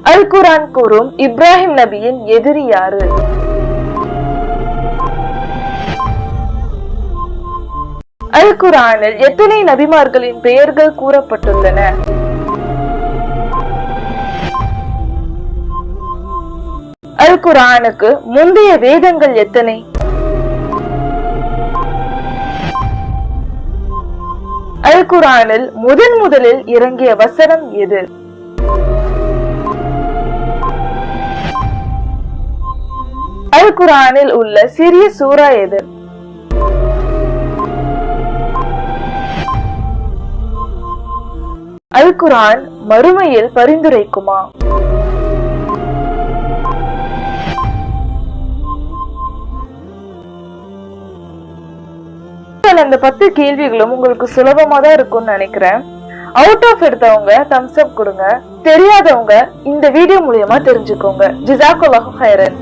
அல் குர்ஆன் கூறும் இப்ராஹிம் நபியின் எதிரி யாரு? அல் குர்ஆனில் எத்தனை நபிமார்களின் பெயர்கள் கூறப்பட்டுள்ளன? அல் குர்ஆனுக்கு முந்தைய வேதங்கள் எத்தனை? அல் குர்ஆனில் முதலில் இறங்கிய வசனம் எது? அல் குர்ஆனில் உள்ள சிறிய சூரா எது? அல் குர்ஆன் மறுமையில் பரிந்துரைக்குமா? அந்த 10 கேள்விகளும் உங்களுக்கு சுலபமா தான் இருக்கும்னு நினைக்கிறேன். அவுட் ஆஃப் எடுத்தவங்க தம்ஸ் அப் கொடுங்க. தெரியாதவங்க இந்த வீடியோ மூலமா தெரிஞ்சுக்கோங்க. ஜஸாக்கல்லாஹு ஹைரன்.